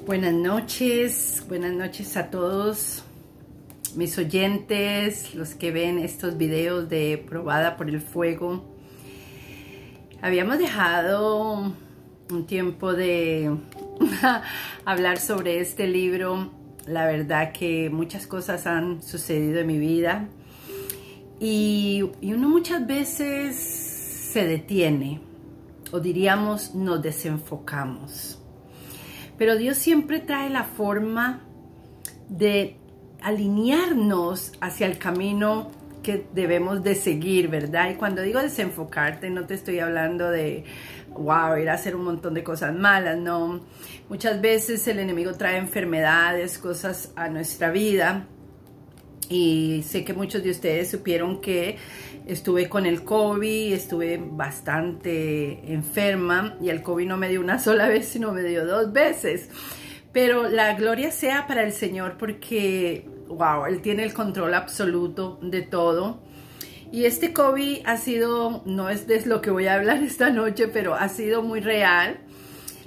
Buenas noches a todos mis oyentes, los que ven estos videos de Probada por el Fuego. Habíamos dejado un tiempo de hablar sobre este libro. La verdad que muchas cosas han sucedido en mi vida y uno muchas veces se detiene, o diríamos nos desenfocamos. Pero Dios siempre trae la forma de alinearnos hacia el camino que debemos de seguir, ¿verdad? Y cuando digo desenfocarte, no te estoy hablando de, wow, ir a hacer un montón de cosas malas, no. Muchas veces el enemigo trae enfermedades, cosas a nuestra vida. Y sé que muchos de ustedes supieron que estuve con el COVID, estuve bastante enferma y el COVID no me dio una sola vez, sino me dio 2 veces. Pero la gloria sea para el Señor porque, wow, Él tiene el control absoluto de todo. Y este COVID ha sido, no es de lo que voy a hablar esta noche, pero ha sido muy real.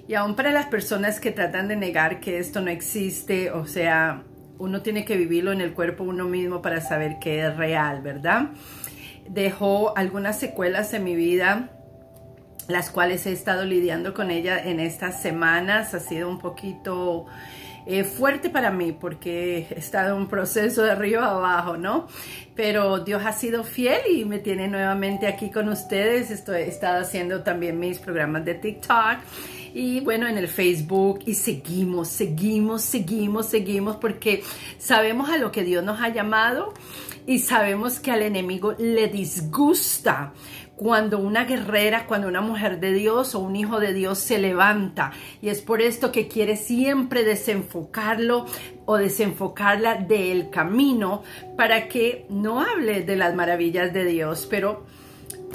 Y aún para las personas que tratan de negar que esto no existe, o sea, uno tiene que vivirlo en el cuerpo uno mismo para saber que es real, ¿verdad? Dejó algunas secuelas en mi vida, las cuales he estado lidiando con ella en estas semanas. Ha sido un poquito fuerte para mí porque he estado en un proceso de arriba a abajo, ¿no? Pero Dios ha sido fiel y me tiene nuevamente aquí con ustedes. He estado haciendo también mis programas de TikTok y bueno, en el Facebook, y seguimos porque sabemos a lo que Dios nos ha llamado y sabemos que al enemigo le disgusta cuando una guerrera, cuando una mujer de Dios o un hijo de Dios se levanta, y es por esto que quiere siempre desenfocarlo o desenfocarla del camino para que no hable de las maravillas de Dios. Pero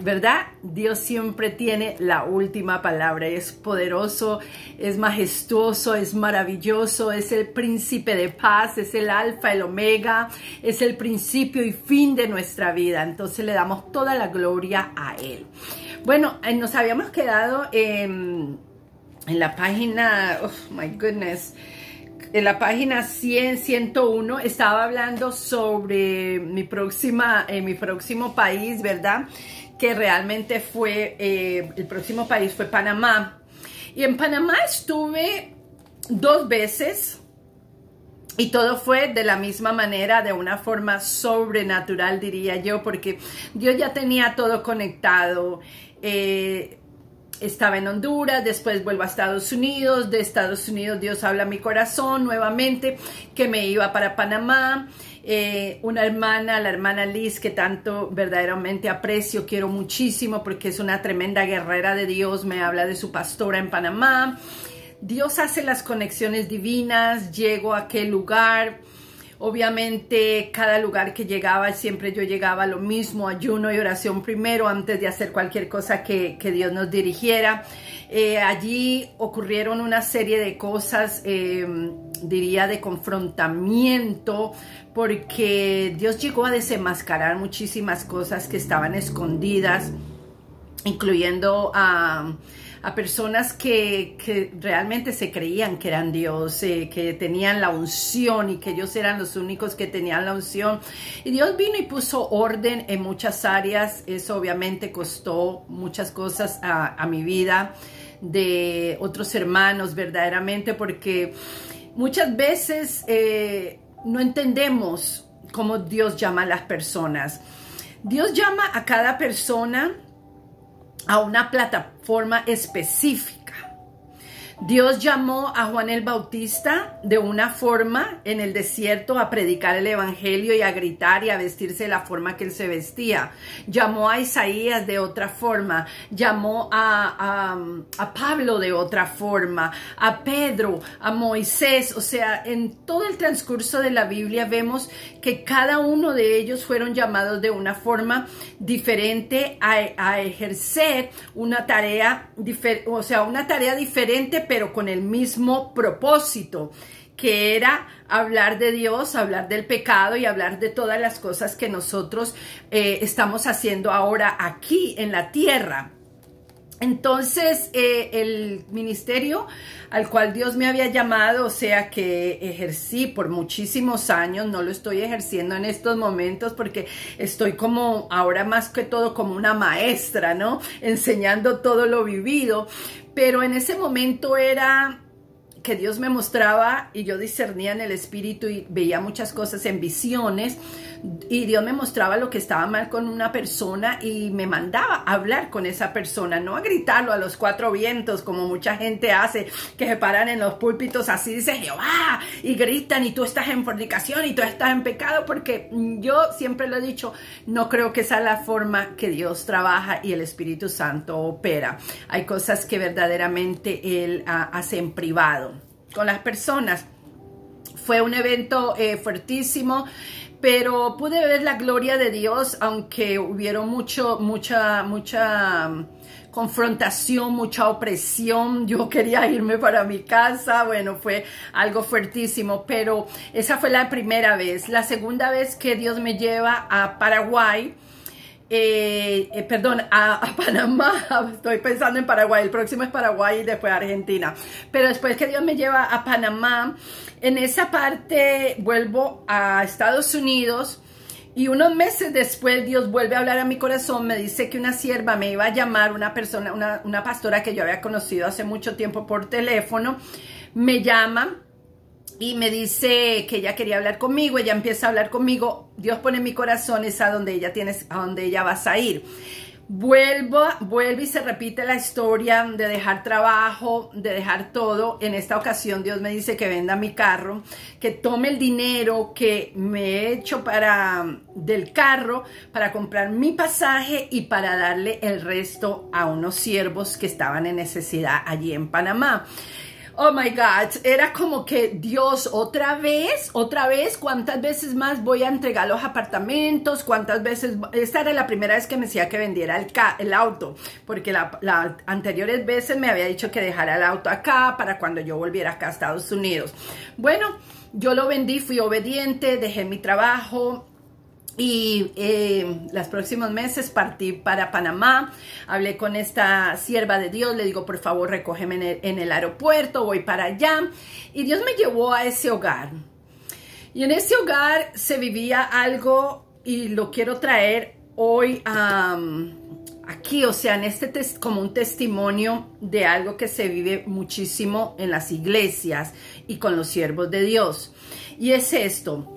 ¿verdad? Dios siempre tiene la última palabra. Es poderoso, es majestuoso, es maravilloso, es el príncipe de paz, es el alfa, el omega, es el principio y fin de nuestra vida. Entonces le damos toda la gloria a Él. Bueno, nos habíamos quedado en la página, oh my goodness, en la página 101, estaba hablando sobre mi próximo país, ¿verdad? Que realmente fue, el próximo país fue Panamá. Y en Panamá estuve 2 veces y todo fue de la misma manera, de una forma sobrenatural, diría yo, porque Dios ya tenía todo conectado. Estaba en Honduras, después vuelvo a Estados Unidos, de Estados Unidos Dios habla a mi corazón nuevamente que me iba para Panamá. Una hermana, la hermana Liz, que tanto verdaderamente aprecio, quiero muchísimo porque es una tremenda guerrera de Dios, me habla de su pastora en Panamá. Dios hace las conexiones divinas, llego a aquel lugar. Obviamente cada lugar que llegaba, siempre yo llegaba a lo mismo, ayuno y oración primero antes de hacer cualquier cosa que Dios nos dirigiera. Allí ocurrieron una serie de cosas, diría de confrontamiento, porque Dios llegó a desenmascarar muchísimas cosas que estaban escondidas, incluyendo a personas que realmente se creían que eran Dios, que tenían la unción y que ellos eran los únicos que tenían la unción. Y Dios vino y puso orden en muchas áreas. Eso obviamente costó muchas cosas a mi vida, de otros hermanos verdaderamente, porque muchas veces no entendemos cómo Dios llama a las personas. Dios llama a cada persona a una plataforma específica. Dios llamó a Juan el Bautista de una forma en el desierto a predicar el evangelio y a gritar y a vestirse de la forma que él se vestía. Llamó a Isaías de otra forma. Llamó a Pablo de otra forma. A Pedro, a Moisés. O sea, en todo el transcurso de la Biblia vemos que cada uno de ellos fueron llamados de una forma diferente a ejercer una tarea, una tarea diferente, pero con el mismo propósito, que era hablar de Dios, hablar del pecado y hablar de todas las cosas que nosotros estamos haciendo ahora aquí en la tierra. Entonces, el ministerio al cual Dios me había llamado, o sea, que ejercí por muchísimos años, no lo estoy ejerciendo en estos momentos porque estoy como, ahora más que todo, como una maestra, ¿no? Enseñando todo lo vivido, pero en ese momento era que Dios me mostraba y yo discernía en el espíritu y veía muchas cosas en visiones, y Dios me mostraba lo que estaba mal con una persona y me mandaba a hablar con esa persona, no a gritarlo a los cuatro vientos como mucha gente hace, que se paran en los púlpitos así, dice Jehová, y gritan y tú estás en fornicación y tú estás en pecado, porque yo siempre lo he dicho, no creo que esa es la forma que Dios trabaja y el Espíritu Santo opera. Hay cosas que verdaderamente Él hace en privado con las personas. Fue un evento fuertísimo, pero pude ver la gloria de Dios, aunque hubieron mucha confrontación, mucha opresión. Yo quería irme para mi casa, bueno, fue algo fuertísimo, pero esa fue la primera vez. La segunda vez que Dios me lleva a Paraguay, a Panamá, estoy pensando en Paraguay, el próximo es Paraguay y después Argentina, pero después que Dios me lleva a Panamá, en esa parte vuelvo a Estados Unidos, y unos meses después Dios vuelve a hablar a mi corazón, me dice que una sierva me iba a llamar, una persona, una pastora que yo había conocido hace mucho tiempo por teléfono, me llama y me dice que ella quería hablar conmigo. Ella empieza a hablar conmigo, Dios pone en mi corazón es a donde ella vas a ir. Vuelve y se repite la historia de dejar trabajo, de dejar todo. En esta ocasión Dios me dice que venda mi carro, que tome el dinero que me he hecho del carro para comprar mi pasaje y para darle el resto a unos siervos que estaban en necesidad allí en Panamá. Oh my God, era como que Dios, otra vez, ¿cuántas veces más voy a entregar los apartamentos? ¿Cuántas veces? Esta era la primera vez que me decía que vendiera el auto, porque las anteriores veces me había dicho que dejara el auto acá para cuando yo volviera acá a Estados Unidos. Bueno, yo lo vendí, fui obediente, dejé mi trabajo. Y los próximos meses partí para Panamá, hablé con esta sierva de Dios, le digo, por favor, recógeme en el aeropuerto, voy para allá. Y Dios me llevó a ese hogar. Y en ese hogar se vivía algo, y lo quiero traer hoy aquí, o sea, en como un testimonio de algo que se vive muchísimo en las iglesias y con los siervos de Dios. Y es esto.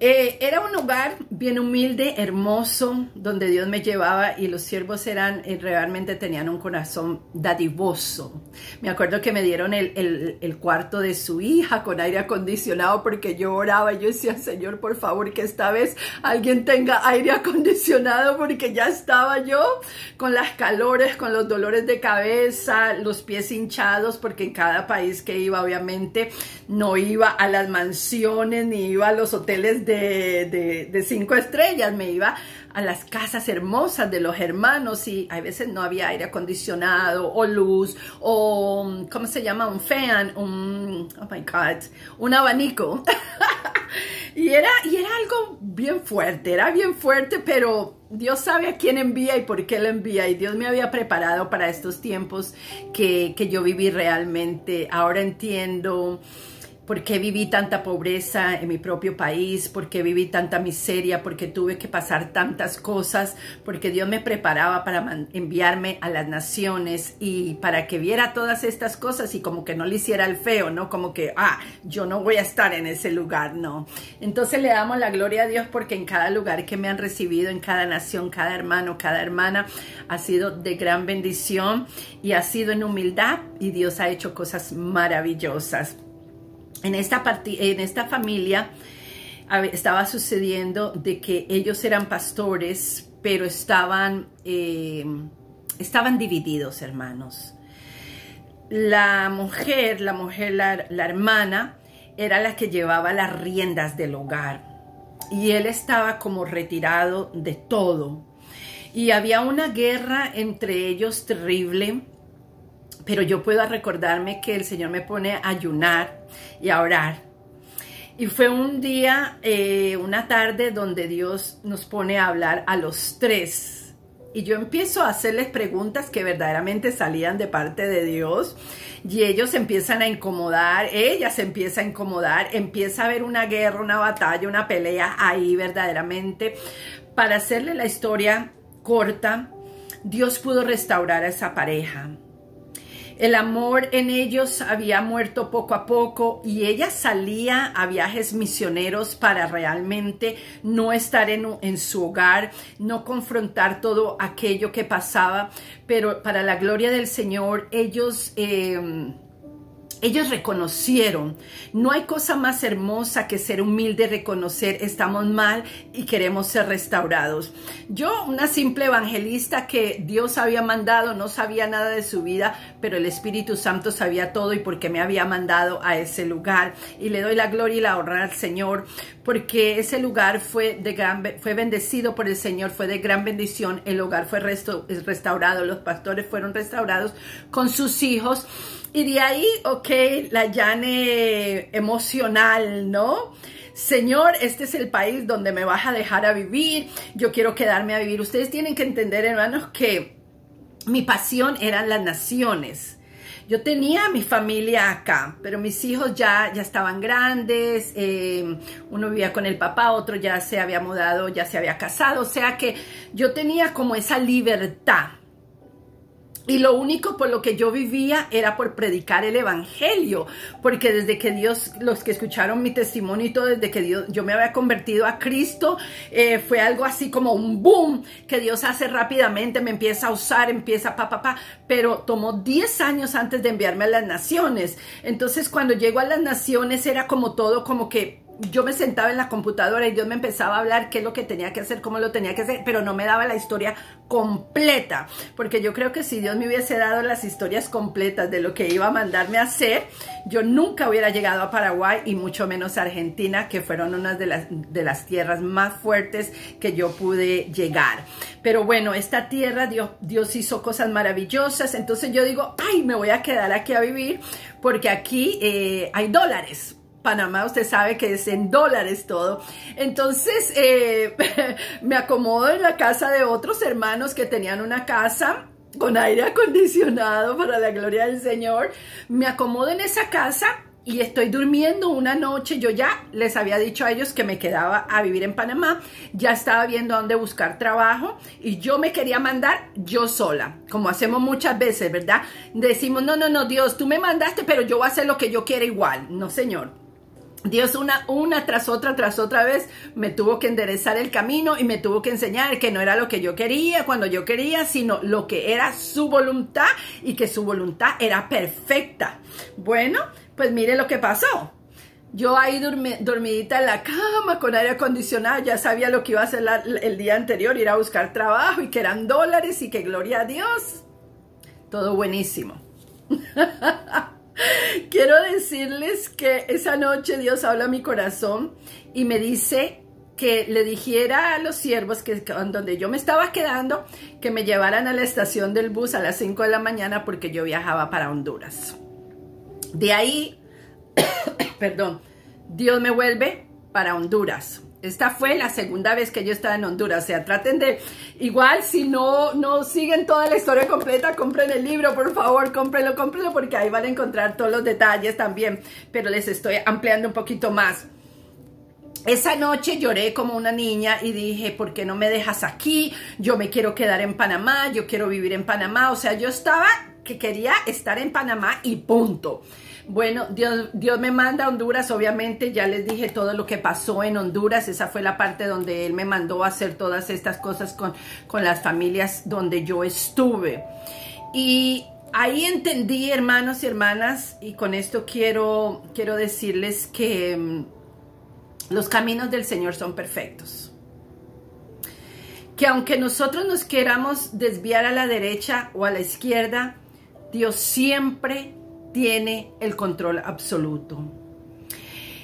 Era un hogar bien humilde, hermoso, donde Dios me llevaba, y los siervos realmente tenían un corazón dadivoso. Me acuerdo que me dieron el cuarto de su hija con aire acondicionado, porque yo oraba y yo decía, Señor, por favor, que esta vez alguien tenga aire acondicionado, porque ya estaba yo con las calores, con los dolores de cabeza, los pies hinchados, porque en cada país que iba, obviamente, no iba a las mansiones ni iba a los hoteles de 5 estrellas, me iba a las casas hermosas de los hermanos, y a veces no había aire acondicionado o luz o, ¿cómo se llama? Un fan, oh my God, un abanico. y era algo bien fuerte, pero Dios sabe a quién envía y por qué lo envía, y Dios me había preparado para estos tiempos que yo viví realmente. Ahora entiendo por qué viví tanta pobreza en mi propio país, por qué viví tanta miseria, porque tuve que pasar tantas cosas, porque Dios me preparaba para enviarme a las naciones y para que viera todas estas cosas y como que no le hiciera el feo, ¿no? Como que, yo no voy a estar en ese lugar, no. Entonces le damos la gloria a Dios porque en cada lugar que me han recibido, en cada nación, cada hermano, cada hermana, ha sido de gran bendición y ha sido en humildad, y Dios ha hecho cosas maravillosas. En esta familia estaba sucediendo de que ellos eran pastores, pero estaban divididos, hermanos. La hermana, era la que llevaba las riendas del hogar, y él estaba como retirado de todo. Y había una guerra entre ellos terrible. Pero yo puedo recordarme que el Señor me pone a ayunar y a orar. Y fue un día, una tarde, donde Dios nos pone a hablar a los tres. Y yo empiezo a hacerles preguntas que verdaderamente salían de parte de Dios. Y ellos se empiezan a incomodar, ella se empieza a incomodar, empieza a haber una guerra, una batalla, una pelea ahí verdaderamente. Para hacerle la historia corta, Dios pudo restaurar a esa pareja. El amor en ellos había muerto poco a poco y ella salía a viajes misioneros para realmente no estar en su hogar, no confrontar todo aquello que pasaba, pero para la gloria del Señor, ellos reconocieron. No hay cosa más hermosa que ser humilde, reconocer estamos mal y queremos ser restaurados. Yo, una simple evangelista que Dios había mandado, no sabía nada de su vida, pero el Espíritu Santo sabía todo y porque me había mandado a ese lugar. Y le doy la gloria y la honra al Señor, porque ese lugar fue bendecido por el Señor, fue de gran bendición. El hogar fue restaurado, los pastores fueron restaurados con sus hijos. Y de ahí, ok, la llane emocional, ¿no? Señor, este es el país donde me vas a dejar a vivir, yo quiero quedarme a vivir. Ustedes tienen que entender, hermanos, que mi pasión eran las naciones. Yo tenía mi familia acá, pero mis hijos ya estaban grandes, uno vivía con el papá, otro ya se había mudado, ya se había casado, o sea que yo tenía como esa libertad. Y lo único por lo que yo vivía era por predicar el evangelio, porque desde que Dios, los que escucharon mi testimonio y todo, desde que yo me había convertido a Cristo, fue algo así como un boom que Dios hace rápidamente, me empieza a usar, pero tomó 10 años antes de enviarme a las naciones. Entonces cuando llego a las naciones era como todo, como que yo me sentaba en la computadora y Dios me empezaba a hablar qué es lo que tenía que hacer, cómo lo tenía que hacer, pero no me daba la historia completa, porque yo creo que si Dios me hubiese dado las historias completas de lo que iba a mandarme a hacer, yo nunca hubiera llegado a Paraguay y mucho menos a Argentina, que fueron unas de las tierras más fuertes que yo pude llegar. Pero bueno, esta tierra, Dios hizo cosas maravillosas, entonces yo digo, ay, me voy a quedar aquí a vivir, porque aquí hay dólares. Panamá, usted sabe que es en dólares todo. Entonces, me acomodo en la casa de otros hermanos que tenían una casa con aire acondicionado, para la gloria del Señor. Me acomodo en esa casa y estoy durmiendo una noche. Yo ya les había dicho a ellos que me quedaba a vivir en Panamá. Ya estaba viendo dónde buscar trabajo y yo me quería mandar yo sola, como hacemos muchas veces, ¿verdad? Decimos, no, Dios, tú me mandaste, pero yo voy a hacer lo que yo quiera igual. No, Señor. Dios una tras otra vez me tuvo que enderezar el camino y me tuvo que enseñar que no era lo que yo quería, cuando yo quería, sino lo que era su voluntad y que su voluntad era perfecta. Bueno, pues mire lo que pasó. Yo ahí dormidita en la cama con aire acondicionado, ya sabía lo que iba a hacer el día anterior, ir a buscar trabajo y que eran dólares y que gloria a Dios. Todo buenísimo. Quiero decirles que esa noche Dios habla a mi corazón y me dice que le dijera a los siervos que donde yo me estaba quedando, que me llevaran a la estación del bus a las 5 de la mañana porque yo viajaba para Honduras. De ahí, perdón, Dios me vuelve para Honduras. Esta fue la segunda vez que yo estaba en Honduras. O sea, traten de, igual si no siguen toda la historia completa, compren el libro, por favor, cómprenlo, porque ahí van a encontrar todos los detalles también. Pero les estoy ampliando un poquito más. Esa noche lloré como una niña y dije, ¿por qué no me dejas aquí? Yo me quiero quedar en Panamá, yo quiero vivir en Panamá. O sea, yo estaba que quería estar en Panamá y punto. Bueno, Dios me manda a Honduras, obviamente, ya les dije todo lo que pasó en Honduras, esa fue la parte donde Él me mandó a hacer todas estas cosas con las familias donde yo estuve. Y ahí entendí, hermanos y hermanas, y con esto quiero decirles que los caminos del Señor son perfectos. Que aunque nosotros nos queramos desviar a la derecha o a la izquierda, Dios siempre tiene el control absoluto.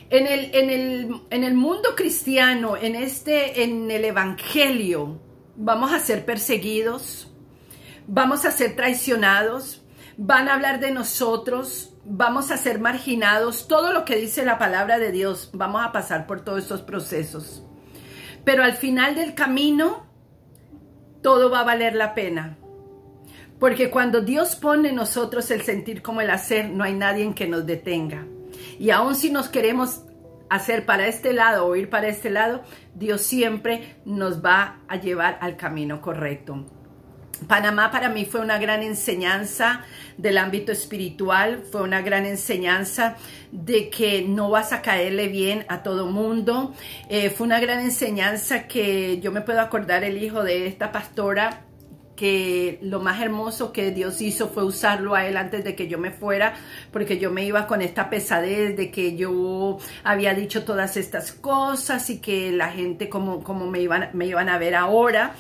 En el mundo cristiano, en el evangelio, vamos a ser perseguidos, vamos a ser traicionados, van a hablar de nosotros, vamos a ser marginados, todo lo que dice la palabra de Dios, vamos a pasar por todos estos procesos. Pero al final del camino, todo va a valer la pena. Porque cuando Dios pone en nosotros el sentir como el hacer, no hay nadie en que nos detenga. Y aun si nos queremos hacer para este lado o ir para este lado, Dios siempre nos va a llevar al camino correcto. Panamá para mí fue una gran enseñanza del ámbito espiritual, fue una gran enseñanza de que no vas a caerle bien a todo mundo. Fue una gran enseñanza que yo me puedo acordar el hijo de esta pastora, que lo más hermoso que Dios hizo fue usarlo a él antes de que yo me fuera, porque yo me iba con esta pesadez de que yo había dicho todas estas cosas y que la gente como me iban a ver ahora.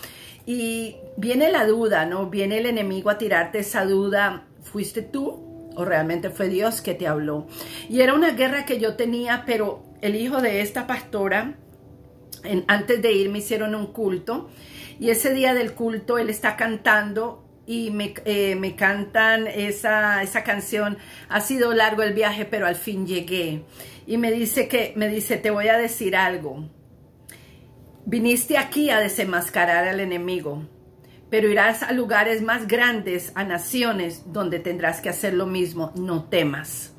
Y viene la duda, ¿no? Viene el enemigo a tirarte esa duda, ¿fuiste tú o realmente fue Dios que te habló? Y era una guerra que yo tenía, pero el hijo de esta pastora, antes de ir me hicieron un culto, y ese día del culto él está cantando y me cantan esa canción, ha sido largo el viaje, pero al fin llegué. Y me dice, te voy a decir algo. Viniste aquí a desenmascarar al enemigo, pero irás a lugares más grandes, a naciones donde tendrás que hacer lo mismo. No temas.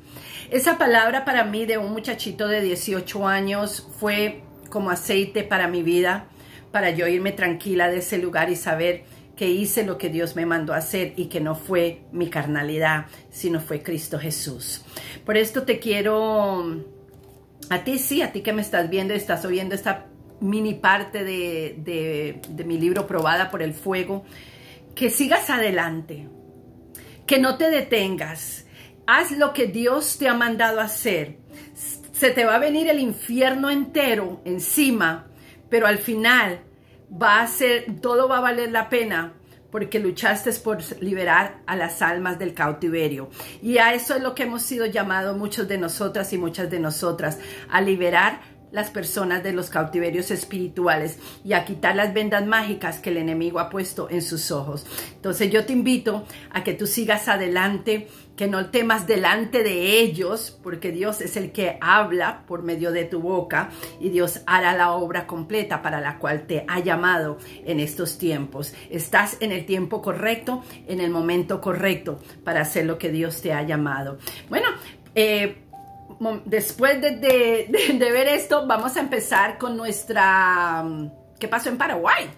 Esa palabra para mí de un muchachito de 18 años fue como aceite para mi vida, para yo irme tranquila de ese lugar y saber que hice lo que Dios me mandó a hacer y que no fue mi carnalidad, sino fue Cristo Jesús. Por esto te quiero, a ti que me estás viendo, estás oyendo esta mini parte de mi libro Probada por el Fuego, que sigas adelante, que no te detengas, haz lo que Dios te ha mandado a hacer. Se te va a venir el infierno entero encima, pero al final todo va a valer la pena, porque luchaste por liberar a las almas del cautiverio. Y a eso es lo que hemos sido llamados muchos de nosotras y muchas de nosotras, a liberar las personas de los cautiverios espirituales y a quitar las vendas mágicas que el enemigo ha puesto en sus ojos. Entonces yo te invito a que tú sigas adelante, que no temas delante de ellos, porque Dios es el que habla por medio de tu boca y Dios hará la obra completa para la cual te ha llamado en estos tiempos. Estás en el tiempo correcto, en el momento correcto para hacer lo que Dios te ha llamado. Bueno, después de ver esto, vamos a empezar con nuestra... ¿Qué pasó en Paraguay?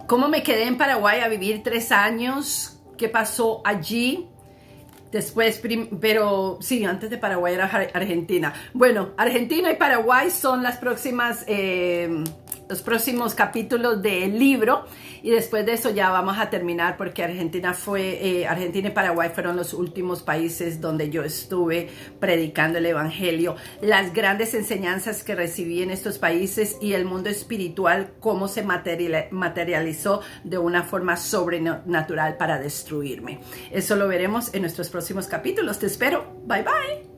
¿Cómo me quedé en Paraguay a vivir 3 años? ¿Qué pasó allí? Después, pero sí, antes de Paraguay era Argentina. Bueno, Argentina y Paraguay son las próximas... los próximos capítulos del libro, y después de eso ya vamos a terminar, porque Argentina y Paraguay fueron los últimos países donde yo estuve predicando el evangelio, las grandes enseñanzas que recibí en estos países y el mundo espiritual, cómo se materializó de una forma sobrenatural para destruirme. Eso lo veremos en nuestros próximos capítulos. Te espero. Bye bye.